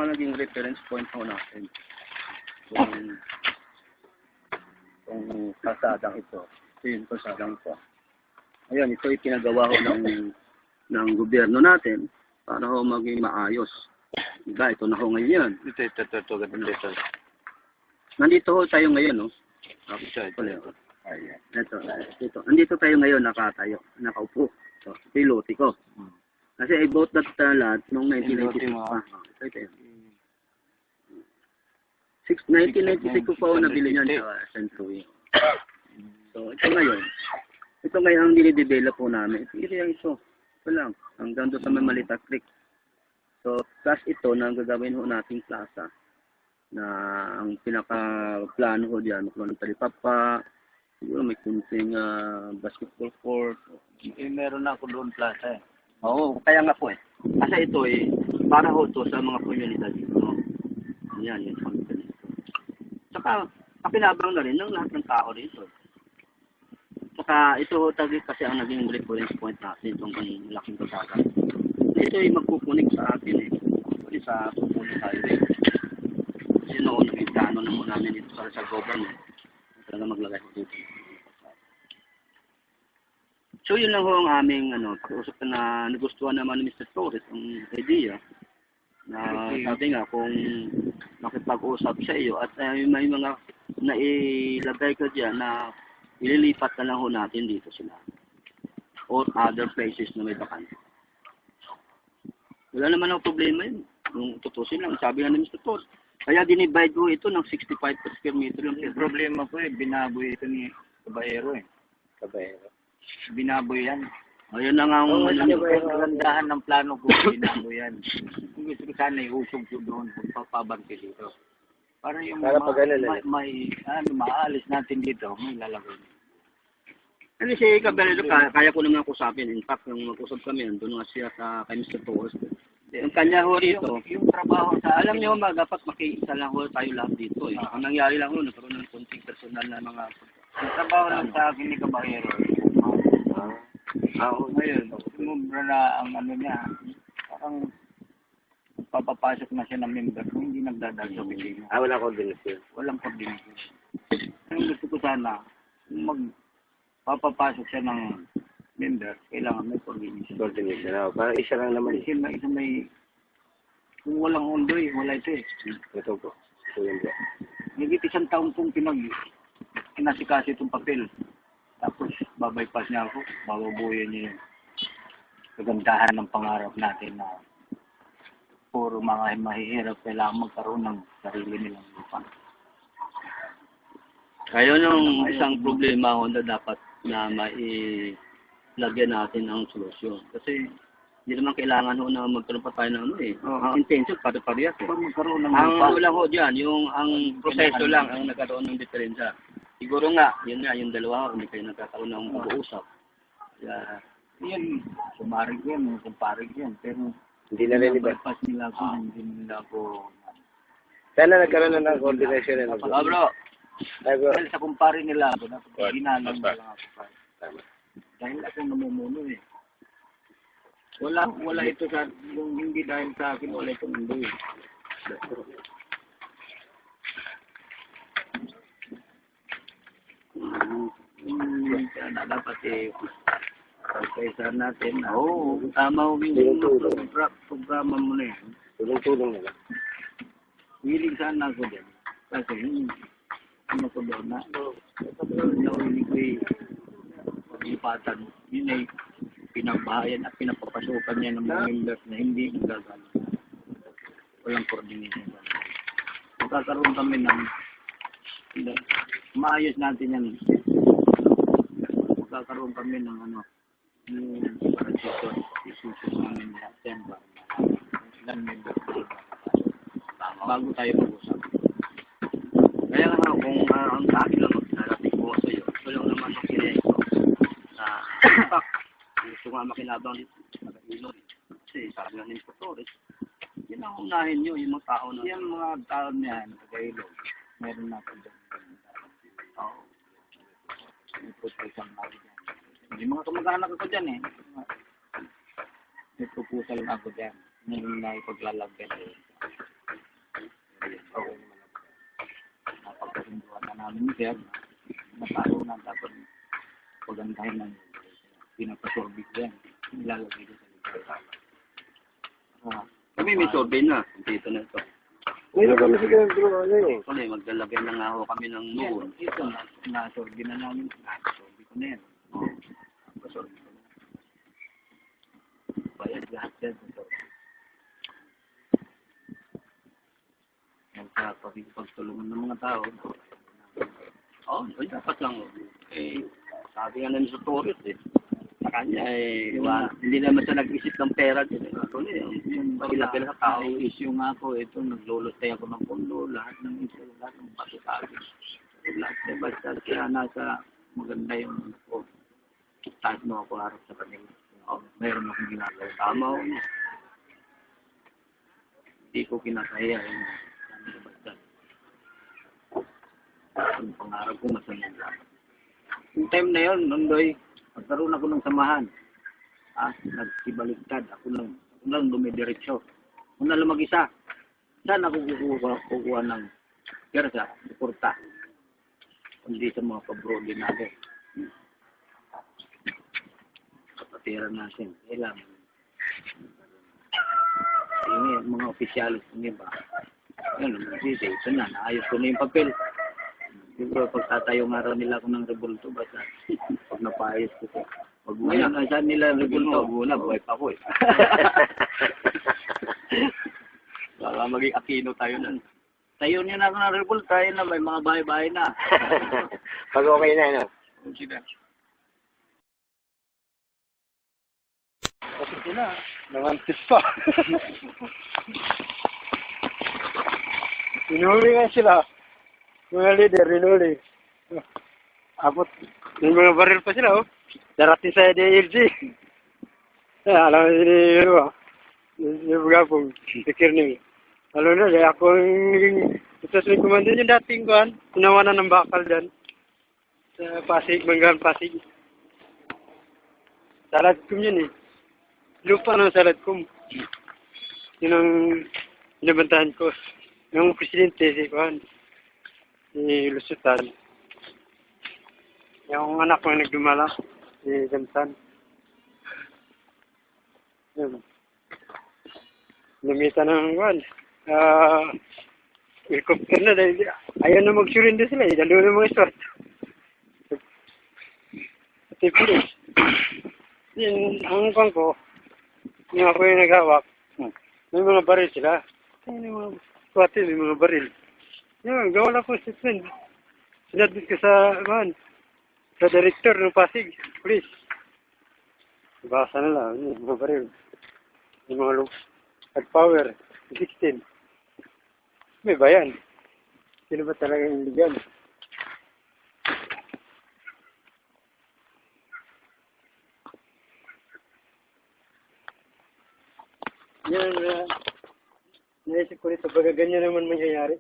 ang naging reference point ho natin. Kung kasadang ito. Ito yung kasadang ito. Ayan, ito ay pinagawa ho ng gobyerno natin para ho maging maayos. Diba, ito na ho ngayon yan. Ito. Nandito ho tayo ngayon, no? Ayan. Ito. Nandito tayo ngayon, nakatayo, nakaupo. So, ito yung lote ko. Kasi I bought that lot noong 1996 pa. Ito. 1996 ko pa ako nabili niyan sa St. Louis. So, ito ngayon. Ito ngayon ang dinidevelop po namin. Ito lang. Hanggang doon sa Mamalita Creek. So, plus ito na ang gagawin ho nating plaza. Na ang pinaka-plano ho diyan, magkaroon ng talipapa, siguro may kunting basketball court. Meron na ako doon plaza eh. Oo, kaya nga po eh. Kasi ito eh, para ho to sa mga komunidad dito. Yan, yung komunidad dito. Saka, kapinabang na rin ng lahat ng tao dito. Saka, ito ho kasi ang naging reference point natin itong laking kasagan. Ito ay magkukunik sa atin eh. Kasi sa Pupulit Highway. Kasi noon, naging na mo namin dito sa government. Talaga maglagay ko dito. So, yun lang ho ang aming pag-usap na nagustuhan naman ni Mr. Torres ang idea na sabi nga kung makipag-usap sa iyo at may mga nailagay ka dyan na ililipat na lang ho natin dito sila or other places na may bakante. Wala naman ang problema yun. Kung tutusin lang, sabi nga ni Mr. Torres. Kaya dinivide ko ito ng 65 per square meter. Yung problema ko eh, binaboy ito ni Caballero eh. Binaboy yan. Ayun na nga ang kagandahan ng plano ko, binaboy yan. Kung gusto ko sana iusog ko doon, pagpapabante dito. Para yung maalis natin dito, may lalagay. Ano si Caballero, kaya ko naman kusapin. In fact, yung mag-usap kami, doon nga siya kay Mr. Torres. Yung kanya ho rito, yung trabaho sa alam niyo ba, dapat makiisa lang ho tayo lahat dito. Eh. Ang nangyari lang ho, nagkaroon ng konting personal na mga... Yung trabaho lang sa akin ni Caballero. Ngayon, sumubra na ang niya, parang papapasok na siya ng member kung hindi nagdadal sa opisina. Walang coordination. Walang coordination. Ang gusto ko sana, papapasok siya ng member, kailangan may coordination. Parang isa lang naman. Isa may, kung walang ondoy, wala ito eh. Ito po. Ito yun po. Higit isang taon kong kinasikaso itong papel. Tapos, babypass niya ako, bababuhin niya yung kagandahan ng pangarap natin na puro mga mahihirap kailangan magkaroon ng sarili nilang lupa. Kaya yung isang problema na dapat na mailagyan natin ang solusyon. Kasi hindi naman kailangan ho na magkaroon pa tayo ng ang intention pare-parehas eh. Magkaroon ng ang wala ho dyan, ang proseso lang ang nagkaroon ng diferensya. Siguro nga, yun nga, yung dalawa, hindi kayo nagkakaroon ng mag-uusap. Yeah. Yan, sumarig yan, kumparig yan. Pero, hindi na rin iba. Bypass nila ako, hindi nila ako... Sana nagkaroon na ng coordination na bro. Dahil sa kumpare nila ako, ginalang na lang ako. Dahil ako namumuno eh. Wala ito sa, yung hindi dahil sa akin, wala itong mundo eh. Dapat eh pagkaisahan natin tama yung programa mo na yan. Tulong-tulong na lang. Hiling sana ako din. Kasi ko doon na naulit ko pag-ipatan. Yun ay pinagbahayan at pinapapasukan niya ng mga members na hindi nagagano. Walang coordination. Magkakaroon kami ng maayos natin yan. Magkakaroon kami ng parasito. Isusun namin lahat yan. Ilan member bago tayo mag-usap. Kaya nga kung ang sa akin lang narating ko sa iyo, ito lang naman ang kinaya ko. In fact, gusto nga makinabang dito. Nag-ilog. Kasi sabi nga ni Mr. Torres, yun ang unahin nyo, yung mga tao na... Yung mga tao niyan, nag-ilog. Meron na ako dyan. Oo. May proposal na ako dyan. May mga kamag-anak ako dyan eh. May proposal na ako dyan. Ngayon na ipaglalagyan. namin kaya natalo na dapat pagandahin ng pinapasorbit yan. Nilalagay ko sa lugar. Kami may survey na. Dito na ito. Mayroon kami sa ganun bro, ano eh. Actually, maglalagay na nga ho kami ng noon. Ito na, nasorbi na namin. Nasorbi ko na yan. Nasorbi ko na. Bayad lahat yan. Pagtulungan ng mga tao. Oo, dapat lang. Eh, sabi nga namin sa Torres sa kanya hindi naman siya nag-isip ng pera din. Actually, yung pagkilapil sa tao. Ang issue nga ako, ito, naglulustay ako ng pondo, lahat ng issue, lahat ng patusabi. Lahat na basta, kaya nasa maganda yung ako. Taas mo ako harap sa kanila. Mayroon akong ginagawa. Tama ho. Hindi ko kinakaya yung basta. Ang pangarap ko, masanay lang. Yung time na yun, Nondoy, magkaroon ako ng samahan. Nagsibaligtad. Ako lang dumidiretso. Ako na lang mag-isa. Saan ako kukuha ng kersa, suporta? Kundi sa mga kabrodi natin. Kapatiran natin. Kailangan. Yung mga opisyalis ng iba. Yun, ito na, naayos ko na yung papel. Siguro, pagtatayo nga raw nila ako ng rebulto, basta pag napaayos ko ko. Pag ngayon, saan nila rebulto? Muna, buhay pa ko eh. Baka maging Aquino tayo nun. Tayo niya na ako ng rebulto, tayo na, may mga bahay-bahay na. Pag okay na, no? Sige. Kasi sila, namantis pa. Inuli nga sila. Mga leader, inuli. Abot, may mga baril pa sila, oh. Darating sa DLG. Alam mo sila, yung gabong, pikir niyo. Alam na, ako yung may kumando yung dating kuhan. Tinawanan ng bakal dyan. Sa Pasig, Manggahan, Pasig. Saladkum yun eh. Lupa ng Saladkum. Yun ang inabantahan ko. Yung presidente, si kuhan. Si Lusutan. Yung anak ko yung nagdumala. Si Gansan. Yun. Lumitan ng kuhan. Helicopter na dahil ayaw na mag-surrender sila eh. Dalo na mga SWAT. At police. Yun, ang kuhan ko, yung ako yung naghawak, may mga baril sila. May mga SWAT may mga baril. Yun, gawa lang ko statement. Sinadbit ko sa, sa director ng Pasig, police. Basa na lang, yung mga baril. Yung mga at power, 16. May bayan. Sino ba talaga yung ligan? Yan, naisip ko nito, baga ganyan naman mangyayari.